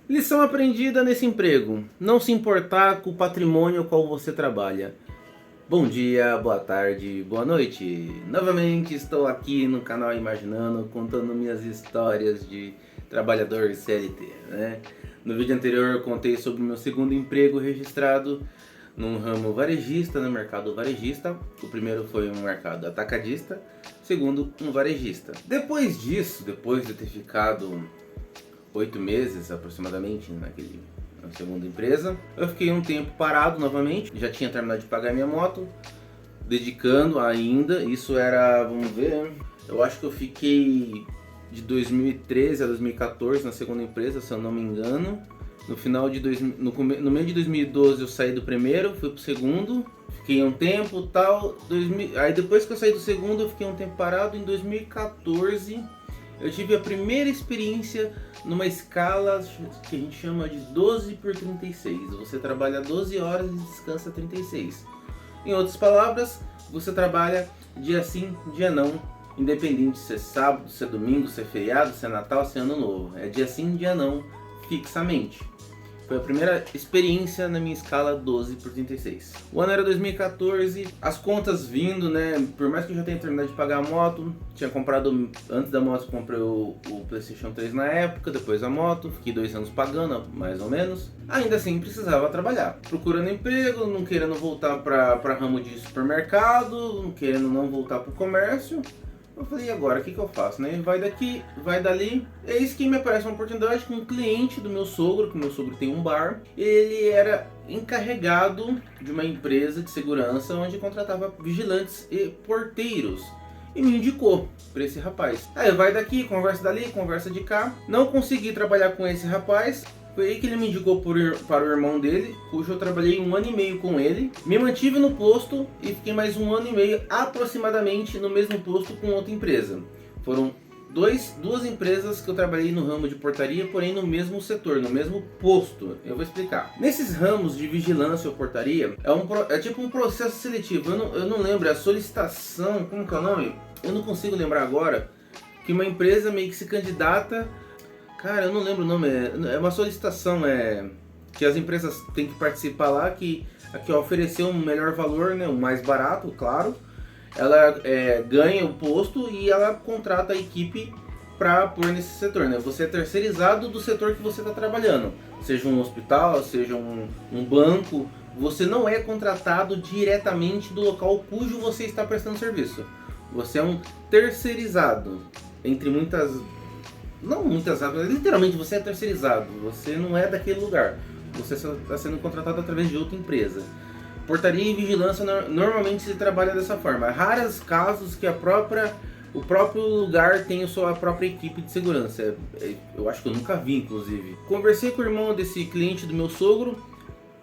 Lição aprendida nesse emprego: não se importar com o patrimônio ao qual você trabalha. Bom dia, boa tarde, boa noite. Novamente estou aqui no canal Imaginando, contando minhas histórias de trabalhador CLT, né? No vídeo anterior eu contei sobre o meu segundo emprego registrado num ramo varejista, no mercado varejista. O primeiro foi um mercado atacadista, o segundo um varejista. Depois disso, depois de ter ficado 8 meses aproximadamente na segunda empresa, eu fiquei um tempo parado novamente, já tinha terminado de pagar minha moto, dedicando ainda, isso era, vamos ver, eu acho que eu fiquei de 2013 a 2014 na segunda empresa, se eu não me engano. No final de no meio de 2012 eu saí do primeiro, fui pro segundo, fiquei um tempo tal, aí depois que eu saí do segundo eu fiquei um tempo parado. Em 2014 eu tive a primeira experiência numa escala que a gente chama de 12/36. Você trabalha 12 horas e descansa 36. Em outras palavras, você trabalha dia sim, dia não, independente se é sábado, se é domingo, se é feriado, se é Natal, se é Ano Novo. É dia sim, dia não, fixamente. Foi a primeira experiência na minha escala 12/36. O ano era 2014, as contas vindo, né? Por mais que eu já tenha terminado de pagar a moto, tinha comprado, antes da moto comprei o PlayStation 3 na época, depois a moto, fiquei 2 anos pagando, mais ou menos. Ainda assim precisava trabalhar, procurando emprego, não querendo voltar para ramo de supermercado, não querendo não voltar para o comércio. Eu falei, e agora, o que eu faço, né? Vai daqui, vai dali. Eis que me aparece uma oportunidade com um cliente do meu sogro, que o meu sogro tem um bar. Ele era encarregado de uma empresa de segurança onde contratava vigilantes e porteiros. E me indicou para esse rapaz. Aí vai daqui, conversa dali, conversa de cá. Não consegui trabalhar com esse rapaz. Foi aí que ele me indicou para o irmão dele, cujo eu trabalhei 1 ano e meio com ele. Me mantive no posto e fiquei mais 1 ano e meio aproximadamente no mesmo posto com outra empresa. Foram duas empresas que eu trabalhei no ramo de portaria, porém no mesmo setor, no mesmo posto. Eu vou explicar. Nesses ramos de vigilância ou portaria, é tipo um processo seletivo. Eu não lembro, a solicitação, como que é o nome? Eu não consigo lembrar agora. Que uma empresa meio que se candidata. Cara, eu não lembro o nome, é uma solicitação, que as empresas têm que participar lá, que oferecer um melhor valor, né, o mais barato, claro. Ela ganha o posto e ela contrata a equipe para pôr nesse setor, né? Você é terceirizado do setor que você está trabalhando, seja um hospital, seja um banco. Você não é contratado diretamente do local cujo você está prestando serviço. Você é um terceirizado, entre muitas... Não muitas aspas, literalmente você é terceirizado, você não é daquele lugar, você está sendo contratado através de outra empresa. Portaria e vigilância normalmente se trabalha dessa forma. Há raros casos que o próprio lugar tem a sua própria equipe de segurança. Eu acho que eu nunca vi, inclusive. Conversei com o irmão desse cliente do meu sogro,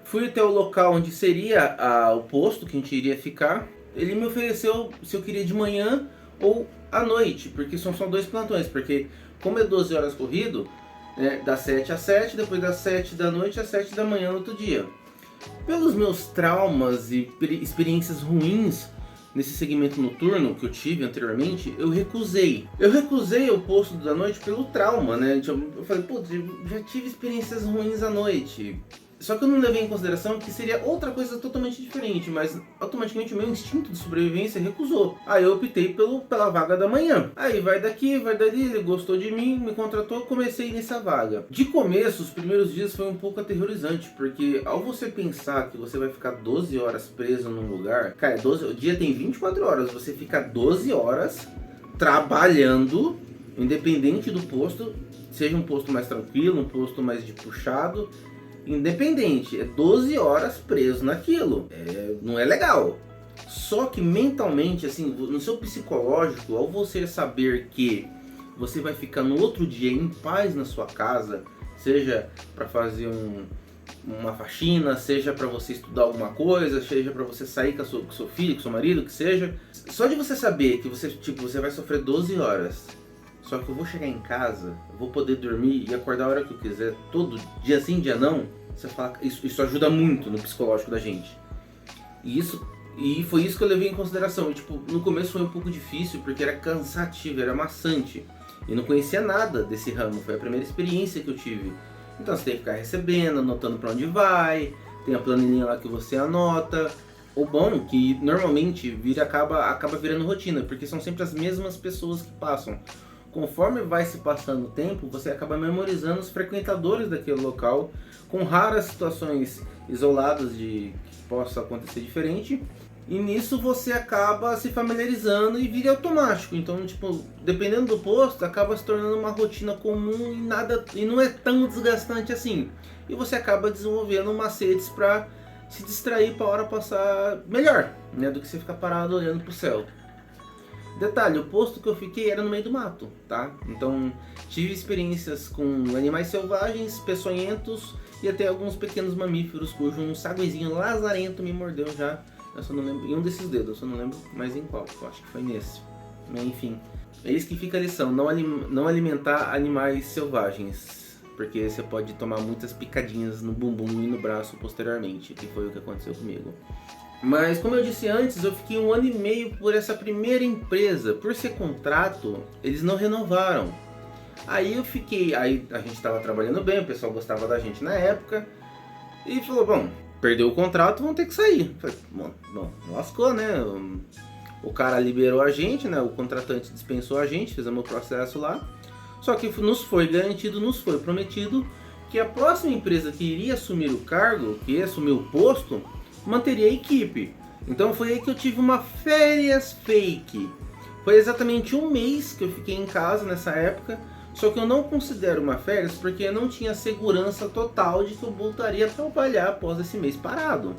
fui até o local onde seria o posto que a gente iria ficar. Ele me ofereceu se eu queria de manhã ou à noite, porque são só 2 plantões, porque como é 12 horas corrido, né, das 7 às 7, depois das 7 da noite às 7 da manhã no outro dia. Pelos meus traumas e experiências ruins nesse segmento noturno que eu tive anteriormente, eu recusei. Eu recusei o posto da noite pelo trauma, né? Eu falei, putz, já tive experiências ruins à noite. Só que eu não levei em consideração que seria outra coisa totalmente diferente, mas automaticamente o meu instinto de sobrevivência recusou. Aí eu optei pela vaga da manhã. Aí vai daqui, vai dali, ele gostou de mim, me contratou, comecei nessa vaga. De começo, os primeiros dias foi um pouco aterrorizante, porque ao você pensar que você vai ficar 12 horas preso num lugar, cara, o dia tem 24 horas, você fica 12 horas trabalhando, independente do posto, seja um posto mais tranquilo, um posto mais de puxado, independente, é 12 horas preso naquilo, não é legal. Só que mentalmente, assim, no seu psicológico, ao você saber que você vai ficar no outro dia em paz na sua casa, seja para fazer uma faxina, seja para você estudar alguma coisa, seja para você sair com seu filho, com seu marido, que seja, só de você saber que você vai sofrer 12 horas, só que eu vou chegar em casa, eu vou poder dormir e acordar a hora que eu quiser, todo dia sim, dia não. Você fala, isso ajuda muito no psicológico da gente. E foi isso que eu levei em consideração. E, no começo foi um pouco difícil, porque era cansativo, era maçante. E não conhecia nada desse ramo, foi a primeira experiência que eu tive. Então você tem que ficar recebendo, anotando para onde vai, tem a planilhinha lá que você anota. O bom é que normalmente acaba virando rotina, porque são sempre as mesmas pessoas que passam. Conforme vai se passando o tempo, você acaba memorizando os frequentadores daquele local, com raras situações isoladas de que possa acontecer diferente. E nisso você acaba se familiarizando e vira automático. Então, tipo, dependendo do posto, acaba se tornando uma rotina comum e não é tão desgastante assim. E você acaba desenvolvendo macetes para se distrair para a hora passar melhor, né, do que você ficar parado olhando pro céu. Detalhe, o posto que eu fiquei era no meio do mato, tá? Então tive experiências com animais selvagens, peçonhentos e até alguns pequenos mamíferos cujo um saguezinho lazarento me mordeu já. Eu só não lembro, em um desses dedos, eu só não lembro mais em qual, eu acho que foi nesse. Mas enfim, é isso que fica a lição, não alimentar animais selvagens. Porque você pode tomar muitas picadinhas no bumbum e no braço posteriormente, que foi o que aconteceu comigo. Mas como eu disse antes, eu fiquei 1 ano e meio por essa primeira empresa. Por ser contrato, eles não renovaram. Aí a gente estava trabalhando bem, o pessoal gostava da gente na época. E falou, bom, perdeu o contrato, vamos ter que sair. Falei, bom, lascou, né? O cara liberou a gente, né? O contratante dispensou a gente, fizemos o processo lá. Só que nos foi garantido, nos foi prometido que a próxima empresa que iria assumir o cargo, que ia assumir o posto, manteria a equipe. Então foi aí que eu tive uma férias fake. Foi exatamente 1 mês que eu fiquei em casa nessa época, só que eu não considero uma férias porque eu não tinha segurança total de que eu voltaria a trabalhar após esse mês parado.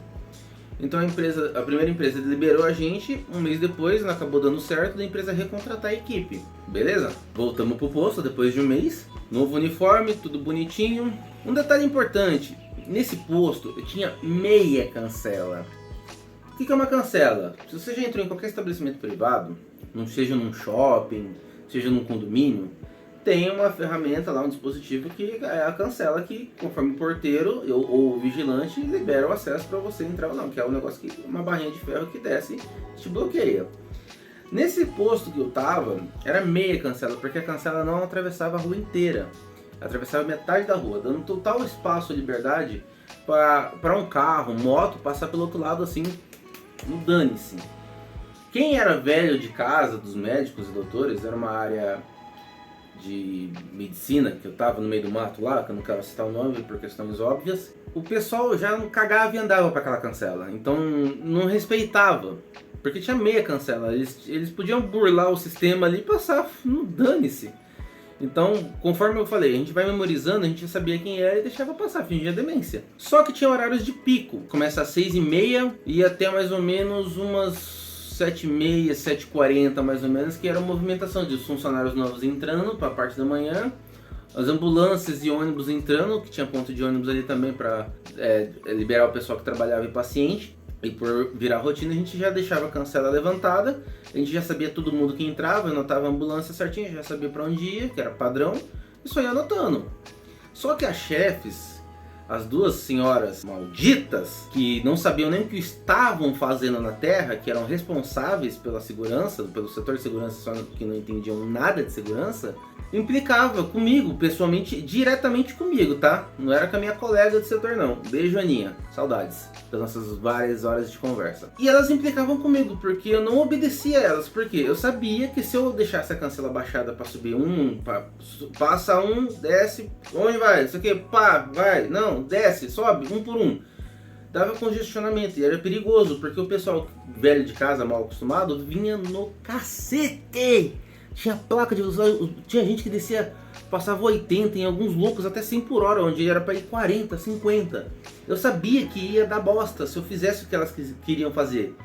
Então a primeira empresa liberou a gente, 1 mês depois, não acabou dando certo, da empresa recontratar a equipe. Beleza? Voltamos pro posto depois de 1 mês, novo uniforme, tudo bonitinho. Um detalhe importante, nesse posto eu tinha meia cancela. O que é uma cancela? Se você já entrou em qualquer estabelecimento privado, não seja num shopping, seja num condomínio, tem uma ferramenta lá, um dispositivo que é a cancela que, conforme o porteiro ou o vigilante, libera o acesso para você entrar ou não, que é um negócio que uma barrinha de ferro que desce e te bloqueia. Nesse posto que eu tava, era meia cancela, porque a cancela não atravessava a rua inteira, atravessava metade da rua, dando total espaço e liberdade para um carro, moto, passar pelo outro lado assim, no dane-se. Quem era velho de casa, dos médicos e doutores, era uma área de medicina, que eu tava no meio do mato lá, que eu não quero citar o nome por questões óbvias, o pessoal já cagava e andava para aquela cancela, então não respeitava, porque tinha meia cancela, eles podiam burlar o sistema ali e passar, não dane-se. Então, conforme eu falei, a gente vai memorizando, a gente já sabia quem era e deixava passar, fingia demência. Só que tinha horários de pico, começa às 6h30 e até mais ou menos umas 7h30, 7h40 mais ou menos, que era a movimentação de funcionários novos entrando para a parte da manhã, as ambulâncias e ônibus entrando, que tinha ponto de ônibus ali também para liberar o pessoal que trabalhava e paciente. E por virar rotina a gente já deixava a cancela levantada, a gente já sabia todo mundo que entrava, anotava a ambulância certinho, já sabia para onde ia, que era padrão, e só ia anotando. Só que as chefes, as 2 senhoras malditas, que não sabiam nem o que estavam fazendo na terra, que eram responsáveis pela segurança, pelo setor de segurança, só que não entendiam nada de segurança, implicava comigo, pessoalmente, diretamente comigo, tá? Não era com a minha colega do setor não. Beijo, Aninha. Saudades das nossas várias horas de conversa. E elas implicavam comigo, porque eu não obedecia a elas, porque eu sabia que se eu deixasse a cancela baixada para subir passa desce, onde vai? Isso aqui, pá, vai, não, desce, sobe, 1 por 1. Dava congestionamento e era perigoso, porque o pessoal velho de casa, mal acostumado, vinha no cacete. Tinha placa de velocidade, tinha gente que descia, passava 80, em alguns loucos até 100 por hora, onde era para ir 40, 50. Eu sabia que ia dar bosta se eu fizesse o que elas queriam fazer.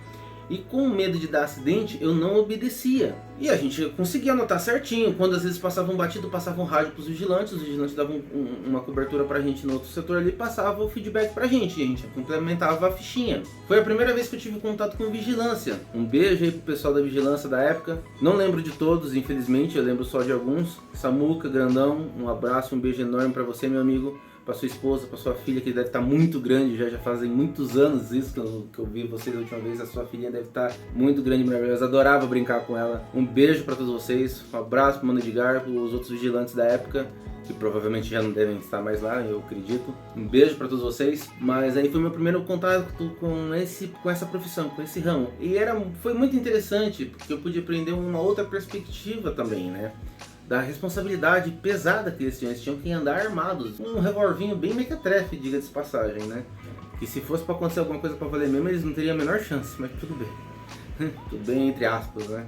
E com medo de dar acidente, eu não obedecia. E a gente conseguia anotar certinho. Quando às vezes passava um batido, passava um rádio para os vigilantes davam uma cobertura para a gente no outro setor ali, passava o feedback para a gente complementava a fichinha. Foi a primeira vez que eu tive contato com vigilância. Um beijo aí pro pessoal da vigilância da época. Não lembro de todos, infelizmente, eu lembro só de alguns. Samuca, grandão, um abraço, um beijo enorme para você, meu amigo. para sua esposa, para sua filha, que deve estar muito grande, já fazem muitos anos isso que eu vi vocês a última vez. A sua filhinha deve estar muito grande e maravilhosa, adorava brincar com ela. Um beijo para todos vocês, um abraço para o Mano Edgar, para os outros vigilantes da época, que provavelmente já não devem estar mais lá, eu acredito. Um beijo para todos vocês. Mas aí foi meu primeiro contato com essa profissão, com esse ramo. E foi muito interessante, porque eu pude aprender uma outra perspectiva também, né? Da responsabilidade pesada que eles tinham que andar armados. Um revolvinho bem mequetrefe, diga-se de passagem, né? Que se fosse para acontecer alguma coisa para valer mesmo, eles não teriam a menor chance, mas tudo bem. Tudo bem entre aspas, né?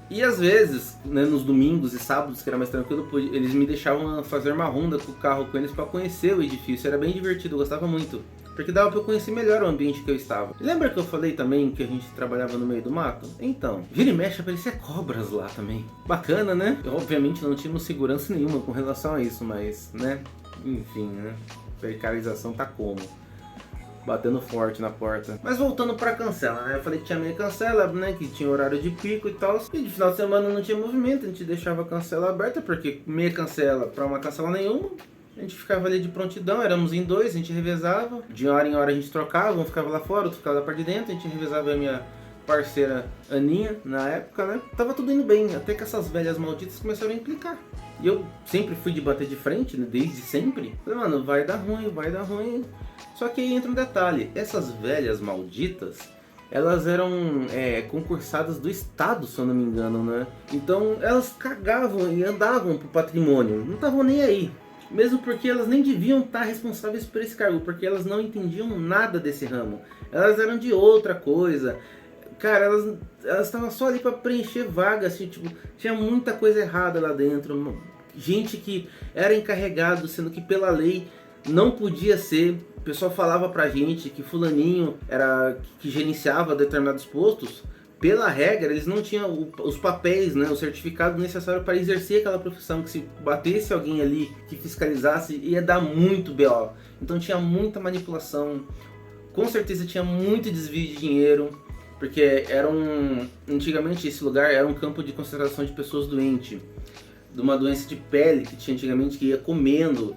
E às vezes, né, nos domingos e sábados, que era mais tranquilo, eles me deixavam fazer uma ronda com o carro com eles para conhecer o edifício. Era bem divertido, eu gostava muito, porque dava para eu conhecer melhor o ambiente que eu estava. Lembra que eu falei também que a gente trabalhava no meio do mato? Então, vira e mexe aparecia cobras lá também. Bacana, né? Obviamente não tínhamos segurança nenhuma com relação a isso, mas, né? Enfim, né? Precarização tá como? Batendo forte na porta. Mas voltando pra cancela, né? Eu falei que tinha meia cancela, né? Que tinha horário de pico e tal. E de final de semana não tinha movimento, a gente deixava a cancela aberta, porque meia cancela pra uma cancela nenhuma. A gente ficava ali de prontidão, éramos em dois, a gente revezava. De hora em hora a gente trocava, um ficava lá fora, outro ficava lá pra de dentro. A gente revezava a minha parceira Aninha, na época, né? Tava tudo indo bem, até que essas velhas malditas começaram a implicar. E eu sempre fui de bater de frente, né? Desde sempre. Falei, mano, vai dar ruim, vai dar ruim. Só que aí entra um detalhe, essas velhas malditas, elas eram concursadas do Estado, se eu não me engano, né? Então elas cagavam e andavam pro patrimônio, não estavam nem aí. Mesmo porque elas nem deviam estar responsáveis por esse cargo, porque elas não entendiam nada desse ramo. Elas eram de outra coisa. Cara, elas estavam só ali para preencher vagas, assim, tipo, tinha muita coisa errada lá dentro. Gente que era encarregado, sendo que pela lei não podia ser. O pessoal falava pra gente que fulaninho era que gerenciava determinados postos. Pela regra, eles não tinham os papéis, né, o certificado necessário para exercer aquela profissão, que se batesse alguém ali que fiscalizasse, ia dar muito BO. Então tinha muita manipulação, com certeza tinha muito desvio de dinheiro, porque antigamente esse lugar era um campo de concentração de pessoas doentes, de uma doença de pele que tinha antigamente, que ia comendo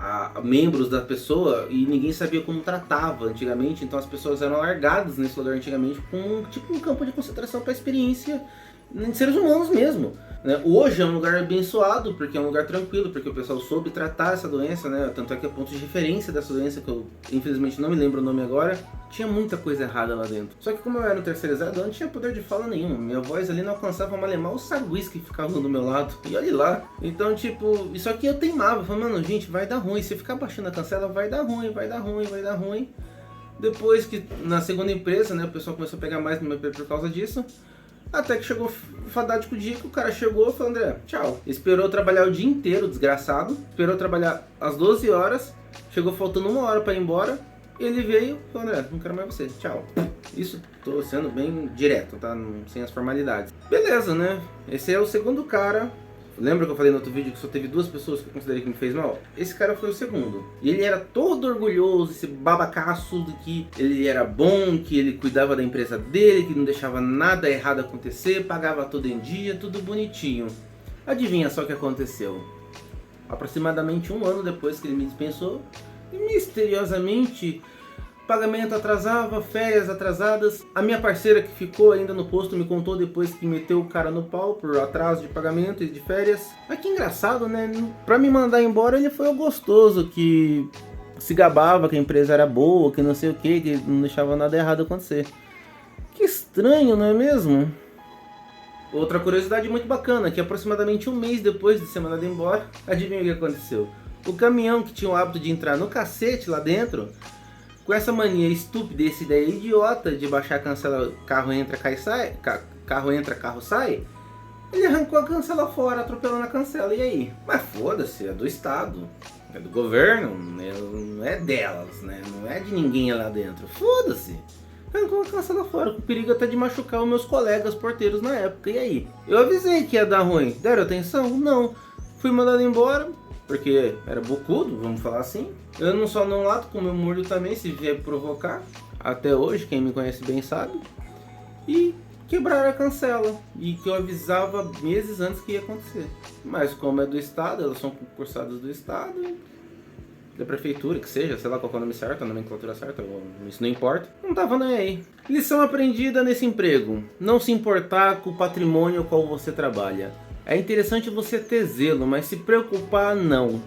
a membros da pessoa e ninguém sabia como tratava antigamente, então as pessoas eram largadas nesse lugar antigamente com tipo um campo de concentração para experiência de seres humanos mesmo, né? Hoje é um lugar abençoado, porque é um lugar tranquilo, porque o pessoal soube tratar essa doença, né? Tanto é que é ponto de referência dessa doença, que eu infelizmente não me lembro o nome agora. Tinha muita coisa errada lá dentro. Só que como eu era um terceirizado, eu não tinha poder de fala nenhum. Minha voz ali não alcançava malemar os saguis que ficavam do meu lado. E olha lá. Então, tipo, isso aqui eu teimava. Falei, mano, gente, vai dar ruim. Se ficar baixando a cancela, vai dar ruim, vai dar ruim, vai dar ruim. Depois que na segunda empresa, né, o pessoal começou a pegar mais no meu pé por causa disso. Até que chegou o fadático dia que o cara chegou e falou, André, tchau. Esperou trabalhar o dia inteiro, desgraçado. Esperou trabalhar às 12 horas. Chegou faltando 1 hora pra ir embora. Ele veio e falou, André, não quero mais você, tchau. Isso, tô sendo bem direto, tá? Sem as formalidades. Beleza, né? Esse é o segundo cara. Lembra que eu falei no outro vídeo que só teve 2 pessoas que eu considerei que me fez mal? Esse cara foi o segundo. E ele era todo orgulhoso, esse babacaço de que ele era bom, que ele cuidava da empresa dele, que não deixava nada errado acontecer, pagava tudo em dia, tudo bonitinho. Adivinha só o que aconteceu? Aproximadamente 1 ano depois que ele me dispensou, e misteriosamente pagamento atrasava, férias atrasadas. A minha parceira que ficou ainda no posto me contou depois que meteu o cara no pau por atraso de pagamento e de férias. Mas que engraçado, né? Pra me mandar embora ele foi o gostoso, que se gabava que a empresa era boa, que não sei o que não deixava nada errado acontecer. Que estranho, não é mesmo? Outra curiosidade muito bacana, que aproximadamente 1 mês depois de ser mandado embora, adivinha o que aconteceu? O caminhão que tinha o hábito de entrar no cacete lá dentro, com essa mania estúpida, essa ideia idiota de baixar a cancela, carro entra, carro entra, carro sai, ele arrancou a cancela fora, atropelando a cancela, e aí? Mas foda-se, é do Estado, é do governo, né? Não é delas, né? Não é de ninguém lá dentro, foda-se. Arrancou a cancela fora, com o perigo até de machucar os meus colegas porteiros na época, e aí? Eu avisei que ia dar ruim, deram atenção? Não. Fui mandado embora, porque era bocudo, vamos falar assim. Eu não só não lato, como eu mordo também, se vier provocar. Até hoje, quem me conhece bem sabe. E quebraram a cancela, e que eu avisava meses antes que ia acontecer. Mas como é do Estado, elas são concursadas do Estado, da prefeitura, que seja, sei lá qual é o nome certo, a nomenclatura certa, isso não importa. Não tava nem aí. Lição aprendida nesse emprego: não se importar com o patrimônio ao qual você trabalha. É interessante você ter zelo, mas se preocupar não.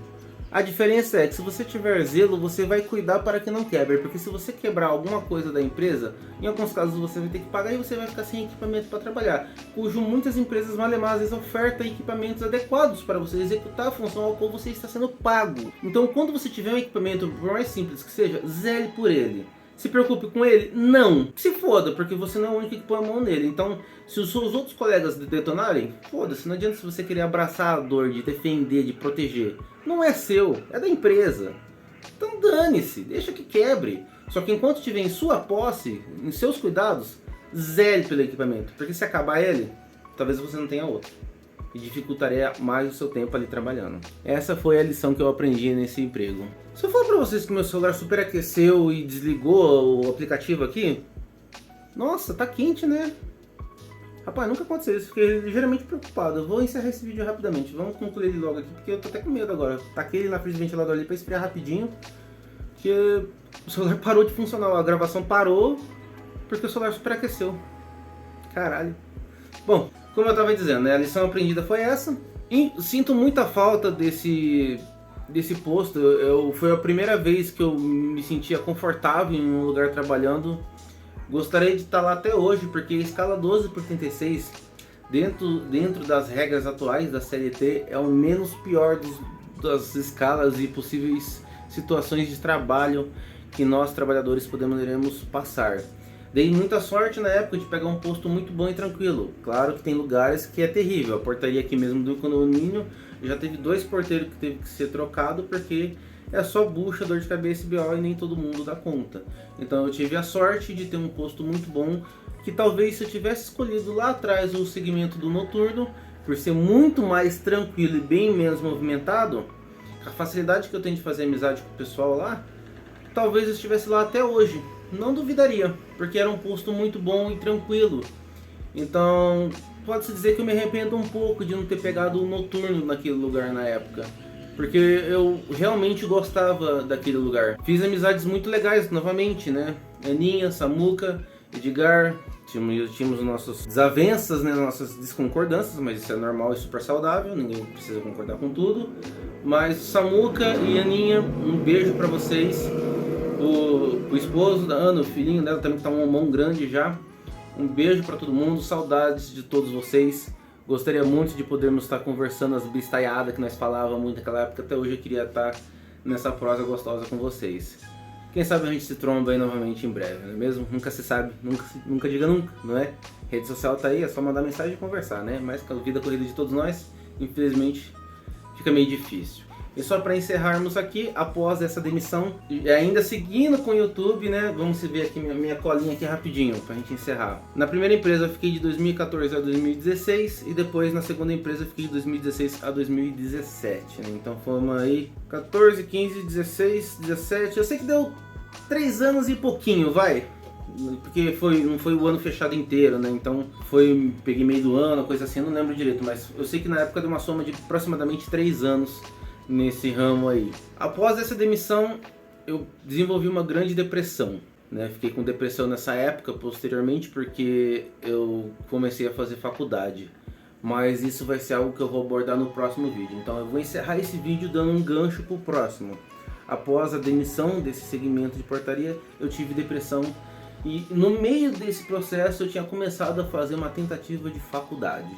A diferença é que se você tiver zelo, você vai cuidar para que não quebre, porque se você quebrar alguma coisa da empresa, em alguns casos você vai ter que pagar e você vai ficar sem equipamento para trabalhar, cujo muitas empresas malemazes ofertam equipamentos adequados para você executar a função ao qual você está sendo pago. Então quando você tiver um equipamento, por mais simples que seja, zele por ele. Se preocupe com ele? Não. Se foda, porque você não é o único que põe a mão nele. Então, se os seus outros colegas detonarem, foda-se. Não adianta se você querer abraçar a dor, de defender, de proteger. Não é seu, é da empresa. Então dane-se, deixa que quebre. Só que enquanto estiver em sua posse, em seus cuidados, zele pelo equipamento. Porque se acabar ele, talvez você não tenha outro. E dificultaria mais o seu tempo ali trabalhando. Essa foi a lição que eu aprendi nesse emprego. Se eu falar pra vocês que meu celular superaqueceu e desligou o aplicativo aqui, nossa, tá quente, né? Rapaz, nunca aconteceu isso, fiquei ligeiramente preocupado. Eu vou encerrar esse vídeo rapidamente, vamos concluir ele logo aqui, porque eu tô até com medo agora. Taquei ele na frente do ventilador ali pra esfriar rapidinho, porque o celular parou de funcionar, a gravação parou, porque o celular superaqueceu. Caralho. Bom, como eu tava dizendo, né, a lição aprendida foi essa. E sinto muita falta desse posto. Foi a primeira vez que eu me sentia confortável em um lugar trabalhando. Gostaria de estar lá até hoje, porque a escala 12/36, dentro das regras atuais da CLT, é o menos pior das escalas e possíveis situações de trabalho que nós trabalhadores poderemos passar. Dei muita sorte na época de pegar um posto muito bom e tranquilo. Claro que tem lugares que é terrível. A portaria aqui mesmo do condomínio já teve 2 porteiros que teve que ser trocado porque é só bucha, dor de cabeça e BO e nem todo mundo dá conta. Então eu tive a sorte de ter um posto muito bom, que talvez se eu tivesse escolhido lá atrás o segmento do noturno, por ser muito mais tranquilo e bem menos movimentado, a facilidade que eu tenho de fazer amizade com o pessoal lá, talvez eu estivesse lá até hoje. Não duvidaria, porque era um posto muito bom e tranquilo. Então, pode-se dizer que eu me arrependo um pouco de não ter pegado o noturno naquele lugar na época. Porque eu realmente gostava daquele lugar. Fiz amizades muito legais novamente, né? Aninha, Samuca, Edgar. Tínhamos nossas desavenças, né? Nossas desconcordâncias, mas isso é normal e super saudável. Ninguém precisa concordar com tudo. Mas Samuca e Aninha, um beijo pra vocês. O esposo da Ana, o filhinho dela também que tá um mão grande já. Um beijo pra todo mundo, saudades de todos vocês. Gostaria muito de podermos estar conversando as bistaiadas que nós falávamos muito naquela época. Até hoje eu queria estar nessa prosa gostosa com vocês. Quem sabe a gente se tromba aí novamente em breve, não é mesmo? Nunca se sabe, nunca diga nunca, não é? Rede social tá aí, é só mandar mensagem e conversar, né? Mas com a vida corrida de todos nós, infelizmente, fica meio difícil. E só para encerrarmos aqui, após essa demissão, e ainda seguindo com o YouTube, né? Vamos ver aqui minha colinha aqui rapidinho, pra gente encerrar. Na primeira empresa eu fiquei de 2014 a 2016 e depois na segunda empresa eu fiquei de 2016 a 2017, né? Então fomos aí 14, 15, 16, 17, eu sei que deu 3 anos e pouquinho, vai? Porque não foi o ano fechado inteiro, né? Então peguei meio do ano, coisa assim, eu não lembro direito, mas eu sei que na época deu uma soma de aproximadamente 3 anos nesse ramo aí. Após essa demissão, eu desenvolvi uma grande depressão, né? Fiquei com depressão nessa época, posteriormente, porque eu comecei a fazer faculdade. Mas isso vai ser algo que eu vou abordar no próximo vídeo. Então eu vou encerrar esse vídeo dando um gancho pro próximo. Após a demissão desse segmento de portaria, eu tive depressão. E no meio desse processo eu tinha começado a fazer uma tentativa de faculdade.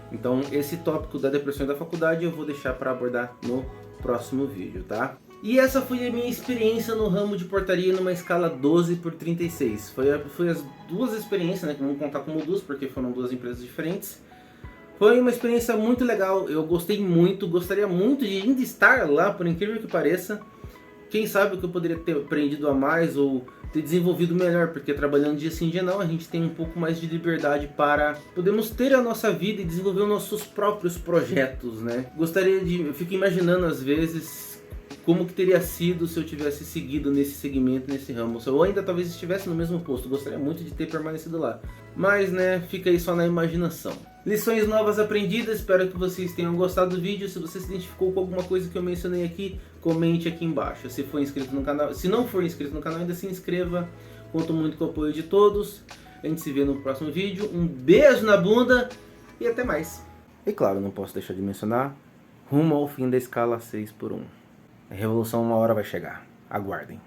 Então esse tópico da depressão e da faculdade eu vou deixar para abordar no próximo vídeo, tá? E essa foi a minha experiência no ramo de portaria numa escala 12/36. Foi as 2 experiências, né? Que vamos contar como 2 porque foram 2 empresas diferentes. Foi uma experiência muito legal, eu gostei muito, gostaria muito de ainda estar lá, por incrível que pareça. Quem sabe o que eu poderia ter aprendido a mais ou ter desenvolvido melhor, porque trabalhando dia sim dia não, a gente tem um pouco mais de liberdade para podermos ter a nossa vida e desenvolver os nossos próprios projetos, né? Eu fico imaginando às vezes como que teria sido se eu tivesse seguido nesse segmento, nesse ramo. Ou ainda talvez estivesse no mesmo posto, gostaria muito de ter permanecido lá. Mas, né, fica aí só na imaginação. Lições novas aprendidas, espero que vocês tenham gostado do vídeo. Se você se identificou com alguma coisa que eu mencionei aqui, comente aqui embaixo. Se for inscrito no canal, se não for inscrito no canal, ainda se inscreva. Conto muito com o apoio de todos. A gente se vê no próximo vídeo. Um beijo na bunda e até mais. E claro, não posso deixar de mencionar, rumo ao fim da escala 6x1. A revolução uma hora vai chegar. Aguardem.